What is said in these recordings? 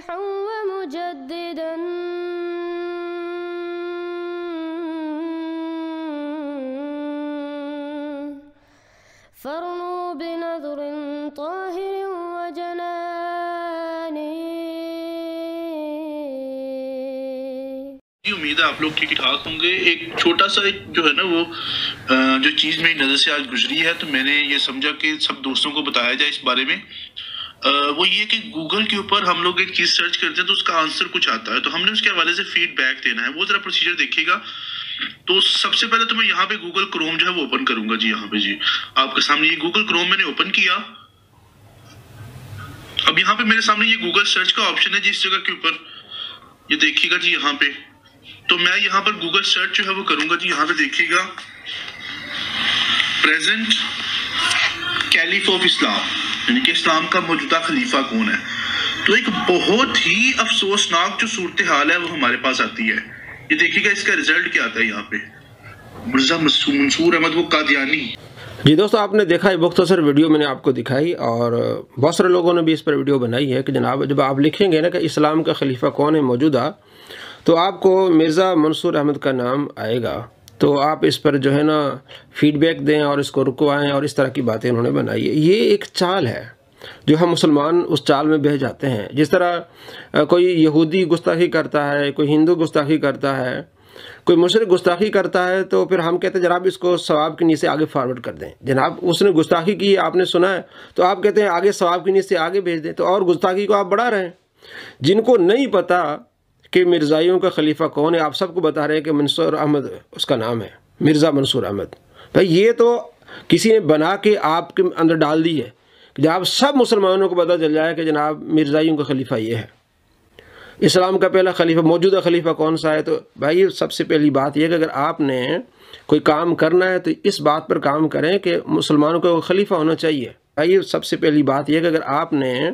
مصلحا ومجددا فرنوا بنظر طاهر وجنان. امید ہے آپ لوگ ٹھیک ٹھاک ہوں گے. ایک چھوٹا سا جو ہے نا وہ جو چیز میری نظر سے آج گزری ہے تو میں نے یہ سمجھا کہ سب دوستوں کو بتایا جائے اس بارے میں. وہ یہ کہ گوگل کے اوپر ہم لوگ ایک چیز سرچ کرتے ہیں تو اس کا آنسر کچھ آتا ہے تو ہم نے اس کے حوالے سے فیڈ بیک دینا ہے. وہ ذرا پروسیجر دیکھیے گا. تو سب سے پہلے تو میں یہاں پہ گوگل کروم جو ہے وہ اوپن کروں گا. جی یہاں پہ جی آپ کے سامنے یہ گوگل کروم میں نے اوپن کیا. اب یہاں پہ میرے سامنے یہ گوگل سرچ کا آپشن ہے جی اس جگہ کے اوپر یہ دیکھیے گا جی یہاں پہ. تو میں یہاں پر گوگل سرچ جو ہے وہ کروں گا. جی یہاں پہ دیکھیے گا پریزنٹ کیلیف آف اسلام یعنی کہ اسلام کا موجودہ خلیفہ کون ہے. تو ایک بہت ہی افسوسناک جو صورتحال ہے وہ ہمارے پاس آتی ہے. یہ دیکھیے گا اس کا رزلٹ کیا آتا ہے یہاں پہ مرزا منصور احمد وہ قادیانی. جی دوستو آپ نے دیکھا ہے مختصر ویڈیو میں نے آپ کو دکھائی اور بہت سارے لوگوں نے بھی اس پر ویڈیو بنائی ہے کہ جناب جب آپ لکھیں گے نا کہ اسلام کا خلیفہ کون ہے موجودہ تو آپ کو مرزا منصور احمد کا نام آئے گا. تو آپ اس پر جو ہے نا فیڈ بیک دیں اور اس کو رکوائیں اور اس طرح کی باتیں انہوں نے بنائی ہے. یہ ایک چال ہے جو ہم مسلمان اس چال میں بہہ جاتے ہیں. جس طرح کوئی یہودی گستاخی کرتا ہے, کوئی ہندو گستاخی کرتا ہے, کوئی مشرک گستاخی کرتا ہے تو پھر ہم کہتے ہیں جناب اس کو ثواب کی نیت سے آگے فارورڈ کر دیں. جناب اس نے گستاخی کی آپ نے سنا ہے تو آپ کہتے ہیں آگے ثواب کی نیت سے آگے بھیج دیں تو اور گستاخی کو آپ بڑھا رہے ہیں. جن کو نہیں پتا کہ مرزائیوں کا خلیفہ کون ہے آپ سب کو بتا رہے ہیں کہ منصور احمد اس کا نام ہے, مرزا منصور احمد. بھائی یہ تو کسی نے بنا کے آپ کے اندر ڈال دی ہے کہ جناب سب مسلمانوں کو پتہ چل جائے کہ جناب مرزائیوں کا خلیفہ یہ ہے. اسلام کا پہلا خلیفہ موجودہ خلیفہ کون سا ہے. تو بھائی سب سے پہلی بات یہ کہ اگر آپ نے کوئی کام کرنا ہے تو اس بات پر کام کریں کہ مسلمانوں کو خلیفہ ہونا چاہیے. بھائی سب سے پہلی بات یہ کہ اگر آپ نے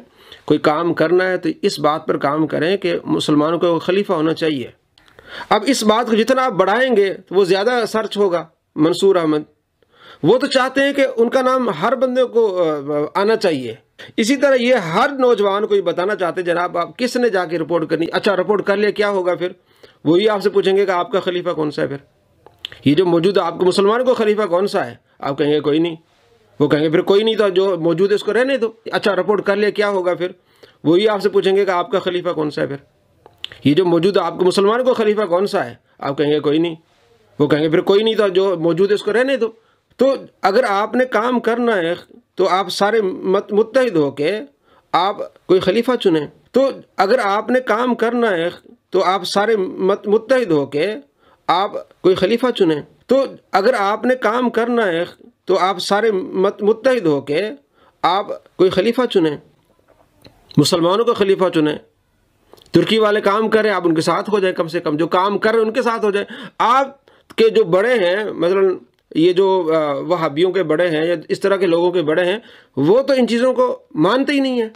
کوئی کام کرنا ہے تو اس بات پر کام کریں کہ مسلمانوں کو خلیفہ ہونا چاہیے. اب اس بات کو جتنا آپ بڑھائیں گے تو وہ زیادہ سرچ ہوگا. منصور احمد وہ تو چاہتے ہیں کہ ان کا نام ہر بندے کو آنا چاہیے. اسی طرح یہ ہر نوجوان کو یہ بتانا چاہتے ہیں جناب آپ کس نے جا کے رپورٹ کرنی. اچھا رپورٹ کر لیا کیا ہوگا پھر وہی آپ سے پوچھیں گے کہ آپ کا خلیفہ کون سا ہے. پھر یہ جو موجود آپ کو مسلمان کو خلیفہ کون سا ہے آپ کہیں گے کوئی نہیں. وہ کہیں گے پھر کوئی نہیں تو جو موجود ہے اس کو رہنے دو. اچھا رپورٹ کر لیا کیا ہوگا پھر وہی آپ سے پوچھیں گے کہ آپ کا خلیفہ کون سا ہے. پھر یہ جو موجود ہے آپ کو مسلمان کو خلیفہ کون سا ہے آپ کہیں گے کوئی نہیں. وہ کہیں گے پھر کوئی نہیں تو جو موجود ہے اس کو رہنے دو. تو اگر آپ نے کام کرنا ہے تو آپ سارے متحد ہو کے آپ کوئی خلیفہ چنیں. تو اگر آپ نے کام کرنا ہے تو آپ سارے متحد ہو کے آپ کوئی خلیفہ چنیں. تو اگر آپ نے کام کرنا ہے تو آپ سارے متحد ہو کے آپ کوئی خلیفہ چنیں, مسلمانوں کا خلیفہ چنیں. ترکی والے کام کریں آپ ان کے ساتھ ہو جائیں, کم سے کم جو کام کر رہے ہیں ان کے ساتھ ہو جائیں. آپ کے جو بڑے ہیں مثلا یہ جو وہابیوں کے بڑے ہیں یا اس طرح کے لوگوں کے بڑے ہیں وہ تو ان چیزوں کو مانتے ہی نہیں ہیں.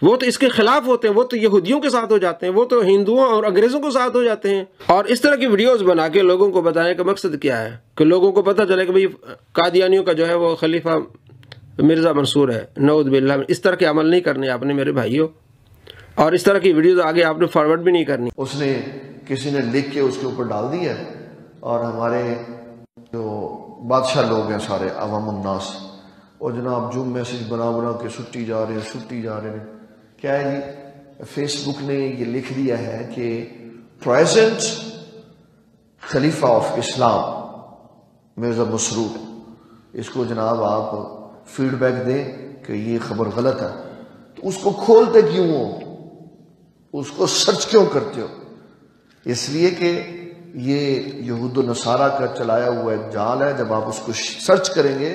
وہ تو اس کے خلاف ہوتے ہیں. وہ تو یہودیوں کے ساتھ ہو جاتے ہیں, وہ تو ہندوؤں اور انگریزوں کے ساتھ ہو جاتے ہیں. اور اس طرح کی ویڈیوز بنا کے لوگوں کو بتانے کا مقصد کیا ہے کہ لوگوں کو پتہ چلے کہ بھئی قادیانیوں کا جو ہے وہ خلیفہ مرزا منصور ہے. نعوذ باللہ. اس طرح کے عمل نہیں کرنے آپ نے میرے بھائیوں, اور اس طرح کی ویڈیوز آگے آپ نے فارورڈ بھی نہیں کرنی. اس نے کسی نے لکھ کے اس کے اوپر ڈال دی ہے اور ہمارے جو بادشاہ لوگ ہیں سارے عوام الناس اور جناب جو میسج بنا کے سٹی جا رہے ہیں. کیا ہے جی فیس بک نے یہ لکھ دیا ہے کہ پریزنٹ خلیفہ آف اسلام مرزا مسرور. اس کو جناب آپ فیڈ بیک دیں کہ یہ خبر غلط ہے. تو اس کو کھولتے کیوں ہو, اس کو سرچ کیوں کرتے ہو؟ اس لیے کہ یہ یہود و نصارہ کا چلایا ہوا ایک جال ہے. جب آپ اس کو سرچ کریں گے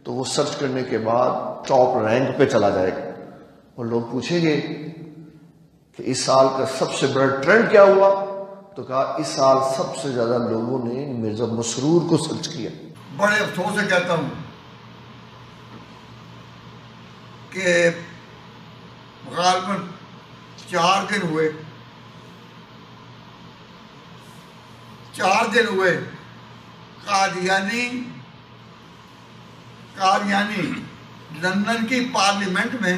تو وہ سرچ کرنے کے بعد ٹاپ رینک پہ چلا جائے گا اور لوگ پوچھیں گے کہ اس سال کا سب سے بڑا ٹرینڈ کیا ہوا, تو کہا اس سال سب سے زیادہ لوگوں نے مرزا مسرور کو سرچ کیا. بڑے افسوس سے کہتا ہوں کہ غالباً 4 دن ہوئے قادیانی لندن کی پارلیمنٹ میں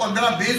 15-20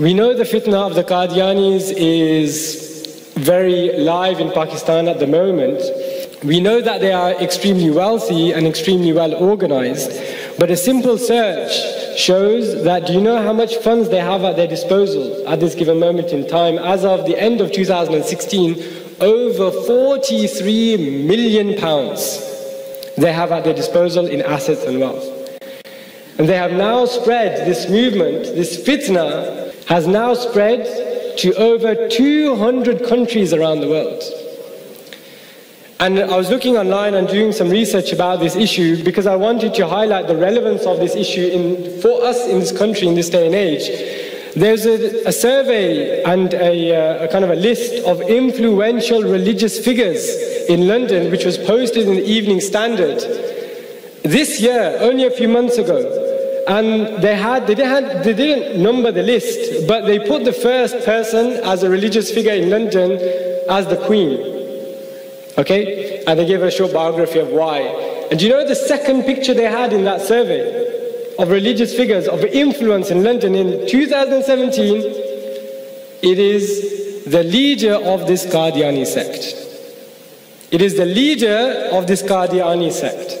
We know the fitna of the Qadianis is very live in Pakistan at the moment. We know that they are extremely wealthy and extremely well organized, but a simple search shows that, do you know how much funds they have at their disposal at this given moment in time? As of the end of 2016, over 43 million pounds they have at their disposal in assets and wealth. And they have now spread this movement, this fitna has now spread to over 200 countries around the world. And I was looking online and doing some research about this issue because I wanted to highlight the relevance of this issue for us in this country in this day and age. There's a survey and a kind of a list of influential religious figures in London, which was posted in the Evening Standard this year, only a few months ago. And they didn't number the list, but they put the first person as a religious figure in London as the Queen. Okay? And they gave a short biography of why. And do you know the second picture they had in that survey of religious figures of influence in London in 2017? It is the leader of this Qadiani sect. It is the leader of this Qadiani sect.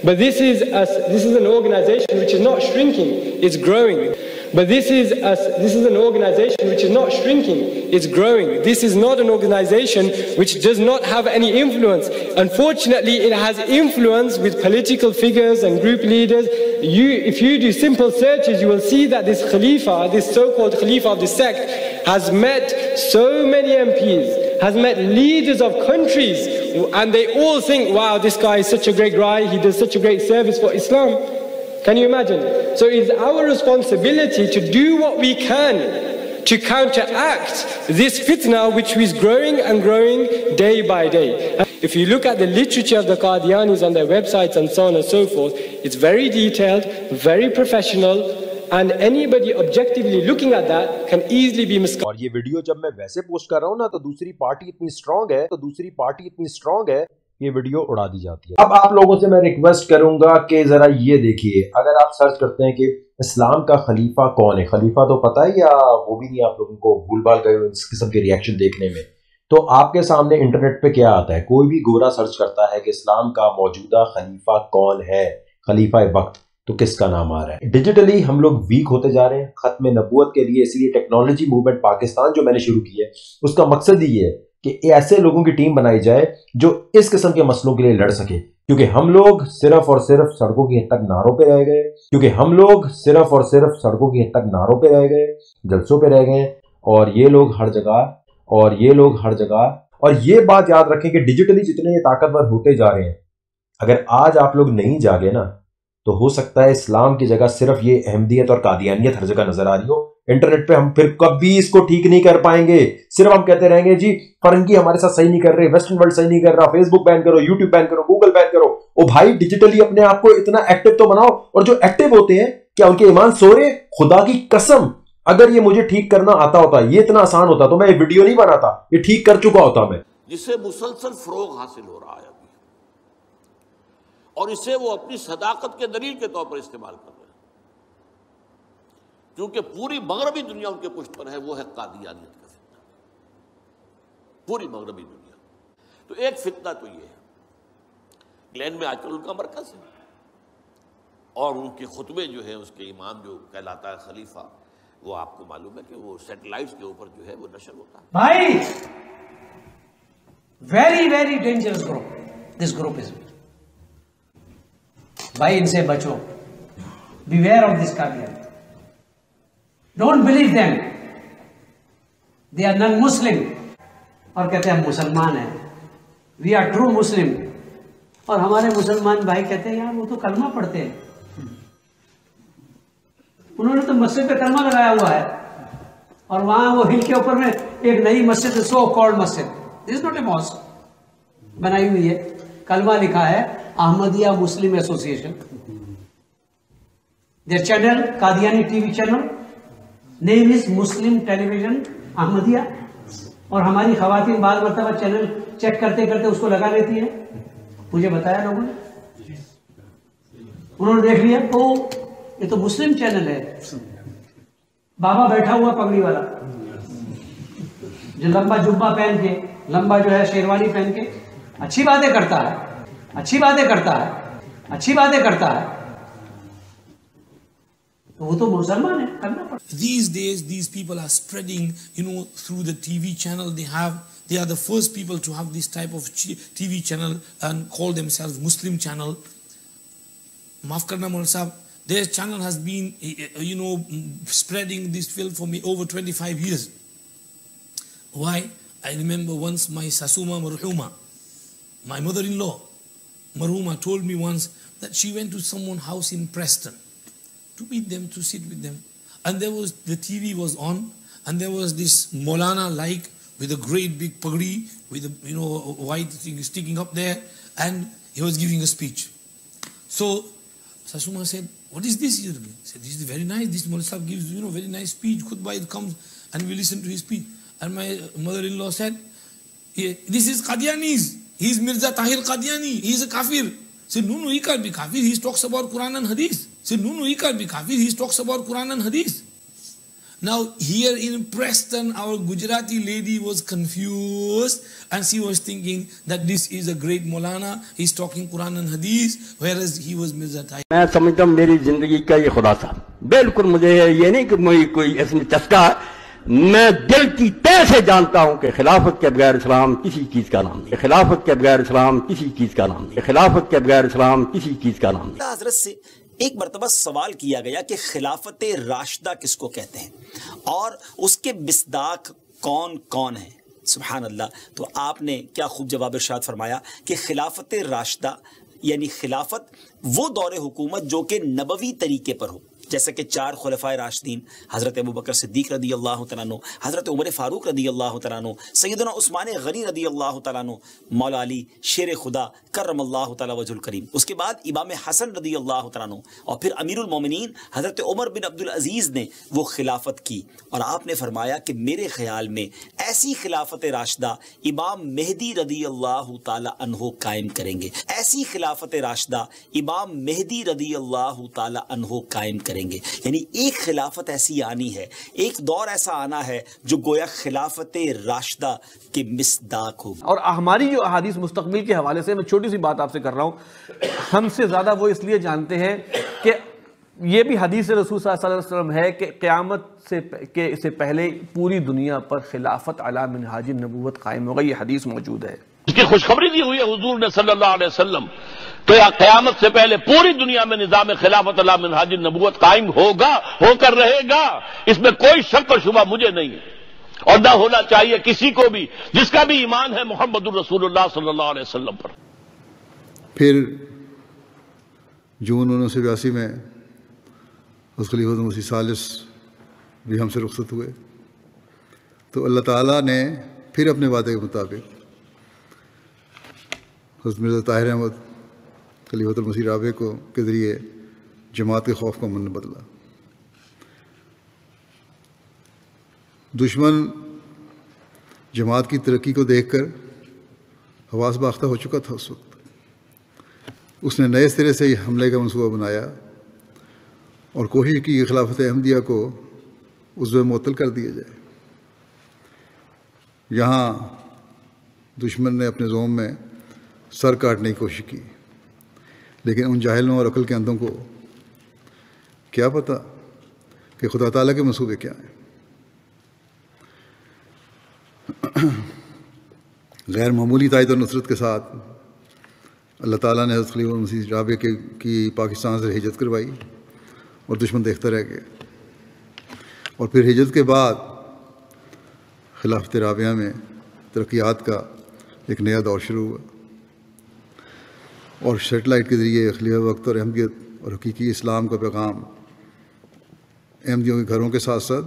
But this is an organization which is not shrinking, it's growing. But this is an organization which is not shrinking, it's growing. This is not an organization which does not have any influence. Unfortunately, it has influence with political figures and group leaders. If you do simple searches, you will see that this Khalifa, this so-called Khalifa of the sect, has met so many MPs, has met leaders of countries, and they all think, wow, this guy is such a great guy, he does such a great service for Islam. Can you imagine? So it's our responsibility to do what we can to counteract this fitna which is growing and growing day by day. If you look at the literature of the Qadianis on their websites and so on and so forth, it's very detailed, very professional, and anybody objectively looking at that can easily be misguided. اور یہ video جب میں ویسے post کر رہا ہوں نا تو دوسری پارٹی اتنی اسٹرانگ ہے یہ ویڈیو اڑا دی جاتی ہے. اب آپ لوگوں سے میں ریکویسٹ کروں گا کہ ذرا یہ دیکھیے, اگر آپ سرچ کرتے ہیں کہ اسلام کا خلیفہ کون ہے, خلیفہ تو پتہ ہے یا وہ بھی نہیں آپ لوگوں کو بھول بھال گئے اس قسم کے ریاکشن دیکھنے میں, تو آپ کے سامنے انٹرنیٹ پہ کیا آتا ہے, کوئی بھی گورا سرچ کرتا ہے کہ اسلام کا موجودہ خلیفہ کون ہے, خلیفہ وقت, تو کس کا نام آ رہا ہے؟ ڈیجیٹلی ہم لوگ ویک ہوتے جا رہے ہیں ختم نبوت کے لیے. اس لیے ٹیکنالوجی موومنٹ پاکستان جو میں نے شروع کی ہے اس کا مقصد ہی ہے کہ ایسے لوگوں کی ٹیم بنائی جائے جو اس قسم کے مسئلوں کے لیے لڑ سکے. کیونکہ ہم لوگ صرف اور صرف سڑکوں کی حد تک نعروں پہ رہ گئے جلسوں پہ رہ گئے. اور یہ لوگ ہر جگہ اور یہ بات یاد رکھیں کہ ڈیجیٹلی جتنے یہ طاقتور ہوتے جا رہے ہیں، اگر آج آپ لوگ نہیں جاگے نا تو ہو سکتا ہے اسلام کی جگہ صرف یہ احمدیت اور قادیانیت ہر جگہ نظر آ رہی ہو. انٹرنیٹ پہ ہم پھر کبھی اس کو ٹھیک نہیں کر پائیں گے. صرف ہم کہتے رہیں گے جی فرنگی ہمارے ساتھ صحیح نہیں کر رہے، ویسٹرن ورلڈ صحیح نہیں کر رہا، فیس بک بین کرو، یوٹیوب بین کرو، گوگل بین کرو. او بھائی ڈیجیٹلی اپنے آپ کو اتنا ایکٹیو تو بناؤ. اور جو ایکٹیو ہوتے ہیں کیا ان کے ایمان سو رہے؟ خدا کی قسم اگر یہ مجھے ٹھیک کرنا آتا ہوتا، یہ اتنا آسان ہوتا تو میں یہ ویڈیو نہیں بناتا، یہ ٹھیک کر چکا ہوتا میں. جسے مسلسل فروغ حاصل ہو رہا ہے ابھی، اور اسے وہ اپنی صداقت کے دلیل کے طور پر استعمال کر رہے ہیں، کیونکہ پوری مغربی دنیا ان کے پشت پر ہے. وہ ہے قادیانیت کا فتنہ، پوری مغربی دنیا. تو ایک فتنہ تو یہ ہے، انگلینڈ میں آج کل ان کا مرکز ہے، اور ان کے خطبے جو ہیں اس کے امام جو کہلاتا ہے خلیفہ، وہ آپ کو معلوم ہے کہ وہ سیٹلائٹس کے اوپر جو ہے وہ نشر ہوتا ہے. بھائی very dangerous group this group is. بھائی ان سے بچو، beware of this Qadian. Don't believe them, they are non Muslim. اور کہتے ہیں ہم مسلمان ہیں، وی آر ٹرو مسلم. اور ہمارے مسلمان بھائی کہتے ہیں یار وہ تو کلمہ پڑھتے ہیں، انہوں نے تو مسجد پہ کلمہ لگایا ہوا ہے، اور وہاں وہ ہل کے اوپر میں ایک نئی مسجد، so called Masjid, this is not a mask, بنائی ہوئی ہے، کلمہ لکھا ہے Ahmadiyya Muslim association. their channel Qadiani TV وی چینل name is Muslim television Ahmadiyya. اور ہماری خواتین بعض مرتبہ چینل چیک کرتے کرتے اس کو لگا لیتی ہے. مجھے بتایا لوگوں نے، انہوں نے دیکھ لیا او یہ تو مسلم چینل ہے. بابا بیٹھا ہوا پگڑی والا جو لمبا جبہ پہن کے، لمبا جو ہے شیروانی پہن کے اچھی باتیں کرتا ہے. وہ تو مسلمان ہے، کرنا پڑتا. These days, these people are spreading, through the TV channel they are the first people to have this type of TV channel and call themselves Muslim channel. Maaf karna Maulana Sahab, their channel has been, spreading this film for me over 25 years. Why? I remember once my Sasuma Marhuma, my mother-in-law, Marhuma, told me once that she went to someone's house in Preston to meet them, to sit with them. And the TV was on, and there was this Maulana with a great big pagdi, with a white thing sticking up there, and he was giving a speech. So Sasuma said, what is this you're doing? He said, this is very nice, this Maulana Sahib gives, very nice speech, khutbah, it comes, and we listen to his speech. And my mother-in-law said, this is Qadianis, he's Mirza Tahir Qadiani, he's a kafir. He said, no, he can't be kafir, he talks about Quran and Hadith. He said, no, he can't be kafir, he talks about Quran and Hadith. Now here in Preston, our Gujarati lady was confused, and she was thinking that this is a great Maulana, he's talking Quran and Hadith, whereas he was Mirza Tahir. میں سمجھتا ہوں میری زندگی کا یہ خلاصہ، بالکل مجھے یہ نہیں کہ مجھے کوئی ایسا چسکا، میں دل کی تہ سے جانتا ہوں کہ خلافت کے بغیر اسلام کسی چیز کا نام نہیں، خلافت کے بغیر اسلام کسی چیز کا نام نہیں، خلافت کے بغیر اسلام کسی چیز کا نام نہیں. حضرت سے ایک مرتبہ سوال کیا گیا کہ خلافت راشدہ کس کو کہتے ہیں اور اس کے مصداق کون کون ہیں. سبحان اللہ. تو آپ نے کیا خوب جواب ارشاد فرمایا کہ خلافت راشدہ یعنی خلافت وہ دور حکومت جو کہ نبوی طریقے پر ہو، جیسا کہ 4 خلفائے راشدین حضرت ابوبکر صدیق رضی اللہ تعالیٰ عنہ، حضرت عمر فاروق رضی اللہ تعالیٰ عنہ، سیدنا عثمان غنی رضی اللہ تعالیٰ عنہ، مولا علی شیر خدا کرم اللہ تعالیٰ وجہ الکریم، اس کے بعد امام حسن رضی اللہ تعالیٰ عنہ، اور پھر امیر المومنین حضرت عمر بن عبدالعزیز نے وہ خلافت کی. اور آپ نے فرمایا کہ میرے خیال میں ایسی خلافت راشدہ امام مہدی رضی اللہ تعالیٰ عنہ قائم کریں گے، ایسی خلافت راشدہ امام مہدی رضی اللہ تعالیٰ عنہ قائم کریں گے. یعنی ایک خلافت ایسی آنی ہے، ایک دور ایسا آنا ہے جو گویا خلافت راشدہ کے مصداق ہو. اور ہماری جو احادیث مستقبل کے حوالے سے میں چھوٹی سی بات آپ سے کر رہا ہوں، ہم سے زیادہ وہ اس لیے جانتے ہیں کہ یہ بھی حدیث رسول صلی اللہ علیہ وسلم ہے کہ قیامت سے پہلے پوری دنیا پر خلافت علی منہاج النبوت قائم ہوگا. یہ حدیث موجود ہے. اس کی خوشخبری دی ہوئی ہے حضور نے صلی اللہ علیہ وسلم کہ قیامت سے پہلے پوری دنیا میں نظام خلافت علی منہاج النبوت قائم ہوگا، ہو کر رہے گا. اس میں کوئی شک اور شبہ مجھے نہیں ہے اور نہ ہونا چاہیے کسی کو بھی جس کا بھی ایمان ہے محمد الرسول اللہ صلی اللہ علیہ وسلم پر. پھر جون 1982 میں حضرت خلیفۃ مسیح ثالث بھی ہم سے رخصت ہوئے، تو اللہ تعالیٰ نے پھر اپنے وعدے کے مطابق حضرت مرزا طاہر احمد خلیفۃ المسیح رابع کو کے ذریعے جماعت کے خوف کا من بدلا. دشمن جماعت کی ترقی کو دیکھ کر حواس باختہ ہو چکا تھا. اس وقت اس نے نئے سرے سے حملے کا منصوبہ بنایا اور کوشش کی کہ خلافت احمدیہ کو عضو معطل کر دیا جائے. یہاں دشمن نے اپنے زوم میں سر کاٹنے کی کوشش کی، لیکن ان جاہلوں اور عقل کے اندھوں کو کیا پتہ کہ خدا تعالیٰ کے منصوبے کیا ہیں. غیر معمولی تائید اور نصرت کے ساتھ اللہ تعالیٰ نے حضرت خلیفۃ مسیح رابع کی پاکستان سے ہجرت کروائی اور دشمن دیکھتا رہ گیا. اور پھر ہجرت کے بعد خلافت رابعہ میں ترقیات کا ایک نیا دور شروع ہوا اور سیٹلائٹ کے ذریعے خلیفہ وقت اور احمدیت اور حقیقی اسلام کا پیغام احمدیوں کے گھروں کے ساتھ ساتھ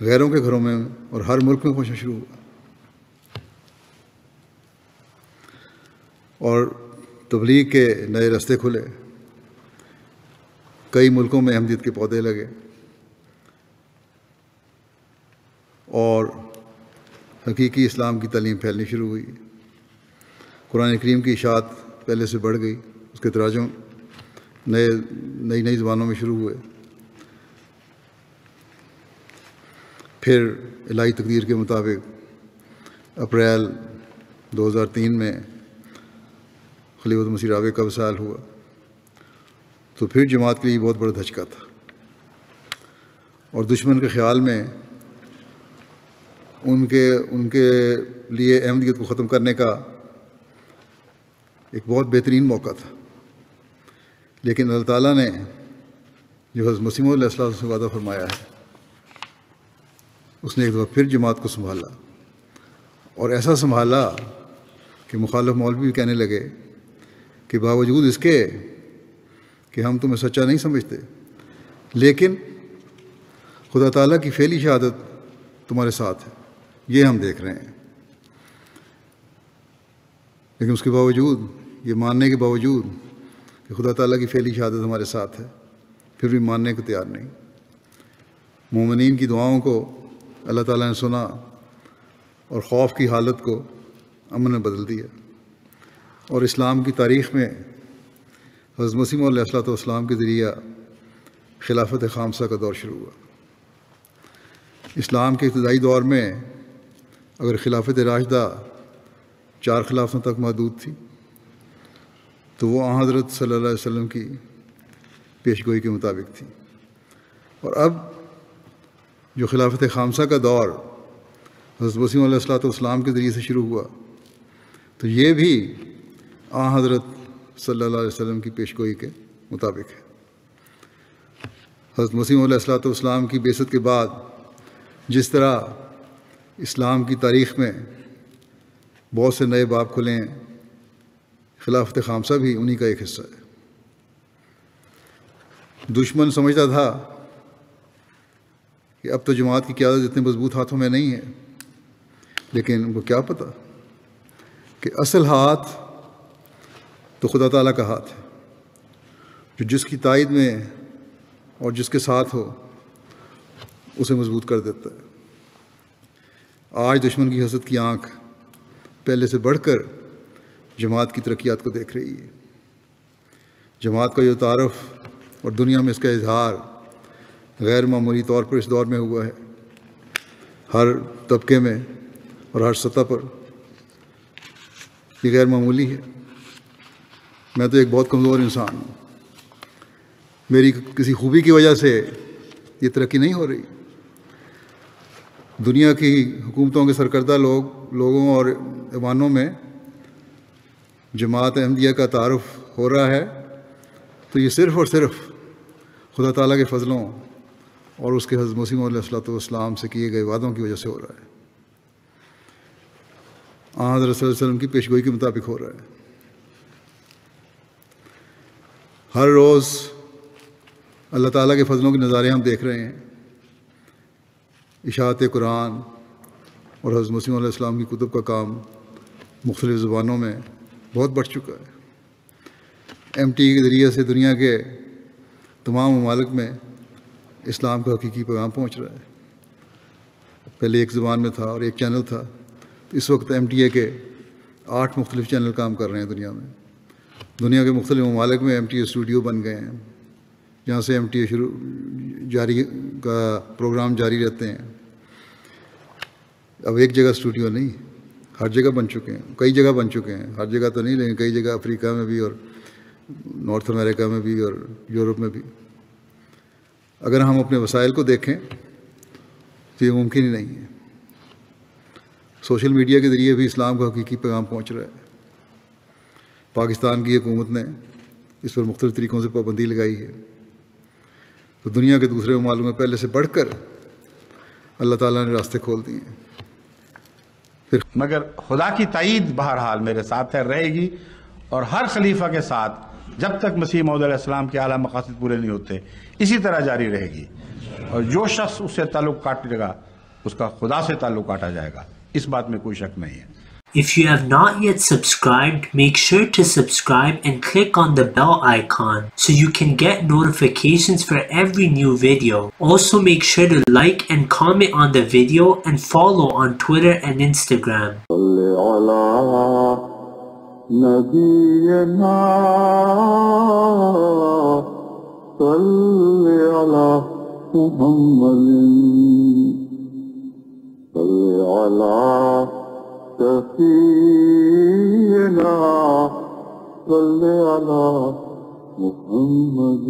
غیروں کے گھروں میں اور ہر ملک میں پہنچنا شروع ہوا. اور تبلیغ کے نئے راستے کھلے. کئی ملکوں میں احمدیت کے پودے لگے اور حقیقی اسلام کی تعلیم پھیلنی شروع ہوئی. قرآن کریم کی اشاعت پہلے سے بڑھ گئی، اس کے تراجم نئی زبانوں میں شروع ہوئے. پھر الہی تقدیر کے مطابق اپریل 2003 میں خلیفۃ مسیح رابع کا وصال ہوا، تو پھر جماعت کے لیے بہت بڑا دھچکا تھا. اور دشمن کے خیال میں ان کے لیے احمدیت کو ختم کرنے کا ایک بہت بہترین موقع تھا. لیکن اللہ تعالیٰ نے جو حضرت مسیح موعود علیہ السلام سے وعدہ فرمایا ہے، اس نے ایک دفعہ پھر جماعت کو سنبھالا، اور ایسا سنبھالا کہ مخالف مولوی بھی کہنے لگے کہ باوجود اس کے کہ ہم تمہیں سچا نہیں سمجھتے، لیکن خدا تعالیٰ کی فعلی شہادت تمہارے ساتھ ہے، یہ ہم دیکھ رہے ہیں. لیکن اس کے باوجود، یہ ماننے کے باوجود کہ خدا تعالیٰ کی فعلی شہادت ہمارے ساتھ ہے، پھر بھی ماننے کو تیار نہیں. مومنین کی دعاؤں کو اللہ تعالیٰ نے سنا اور خوف کی حالت کو امن میں بدل دیا، اور اسلام کی تاریخ میں حضرت مسیح موعود علیہ السلام کے ذریعہ خلافت خامسہ کا دور شروع ہوا. اسلام کے ابتدائی دور میں اگر خلافت راشدہ 4 خلافتوں تک محدود تھی، تو وہ آن حضرت صلی اللہ علیہ وسلم کی پیشگوئی کے مطابق تھی. اور اب جو خلافت خامسہ کا دور حضرت مسیح علیہ السلام کے ذریعے سے شروع ہوا، تو یہ بھی آن حضرت صلی اللہ علیہ وسلم کی پیشگوئی کے مطابق ہے. حضرت مسیح علیہ السلام کی بعثت کے بعد جس طرح اسلام کی تاریخ میں بہت سے نئے باب کھلے ہیں، خلافت خامسہ بھی انہی کا ایک حصہ ہے. دشمن سمجھتا تھا کہ اب تو جماعت کی قیادت اتنے مضبوط ہاتھوں میں نہیں ہے، لیکن ان کو کیا پتہ کہ اصل ہاتھ تو خدا تعالیٰ کا ہاتھ ہے، جو جس کی تائید میں اور جس کے ساتھ ہو اسے مضبوط کر دیتا ہے. آج دشمن کی حسد کی آنکھ پہلے سے بڑھ کر جماعت کی ترقیات کو دیکھ رہی ہے. جماعت کا یہ تعارف اور دنیا میں اس کا اظہار غیر معمولی طور پر اس دور میں ہوا ہے. ہر طبقے میں اور ہر سطح پر یہ غیر معمولی ہے. میں تو ایک بہت کمزور انسان ہوں، میری کسی خوبی کی وجہ سے یہ ترقی نہیں ہو رہی. دنیا کی حکومتوں کے سرکردہ لوگوں اور ایوانوں میں جماعت احمدیہ کا تعارف ہو رہا ہے تو یہ صرف اور صرف خدا تعالیٰ کے فضلوں اور اس کے حضرت مسیح علیہ السلام سے کیے گئے وعدوں کی وجہ سے ہو رہا ہے. حضرت صلی اللہ علیہ وسلم کی پیشگوئی کے مطابق ہو رہا ہے. ہر روز اللہ تعالیٰ کے فضلوں کے نظارے ہم دیکھ رہے ہیں. اشاعت قرآن اور حضرت مسیح علیہ السلام کی کتب کا کام مختلف زبانوں میں بہت بڑھ چکا ہے. ایم ٹی کے ذریعے سے دنیا کے تمام ممالک میں اسلام کا حقیقی پیغام پہنچ رہا ہے. پہلے ایک زبان میں تھا اور ایک چینل تھا. اس وقت ایم ٹی اے کے 8 مختلف چینل کام کر رہے ہیں دنیا میں. دنیا کے مختلف ممالک میں ایم ٹی اے اسٹوڈیو بن گئے ہیں جہاں سے ایم ٹی اے جاری کا پروگرام جاری رہتے ہیں. اب ایک جگہ اسٹوڈیو نہیں، ہر جگہ بن چکے ہیں. کئی جگہ بن چکے ہیں، ہر جگہ تو نہیں لیکن کئی جگہ افریقہ میں بھی اور نارتھ امریکہ میں بھی اور یورپ میں بھی. اگر ہم اپنے وسائل کو دیکھیں تو یہ ممکن ہی نہیں ہے. سوشل میڈیا کے ذریعے بھی اسلام کا حقیقی پیغام پہنچ رہا ہے. پاکستان کی حکومت نے اس پر مختلف طریقوں سے پابندی لگائی ہے تو دنیا کے دوسرے ممالک میں پہلے سے بڑھ کر اللہ تعالیٰ نے راستے کھول دیے ہیں. مگر خدا کی تائید بہرحال میرے ساتھ ہے، رہے گی، اور ہر خلیفہ کے ساتھ جب تک مسیح موعود علیہ السلام کے اعلیٰ مقاصد پورے نہیں ہوتے اسی طرح جاری رہے گی. اور جو شخص اس سے تعلق کاٹے گا اس کا خدا سے تعلق کاٹا جائے گا، اس بات میں کوئی شک نہیں ہے. If you have not yet subscribed, make sure to subscribe and click on the bell icon so you can get notifications for every new video. Also make sure to like and comment on the video and follow on Twitter and Instagram. سفينا صل على محمد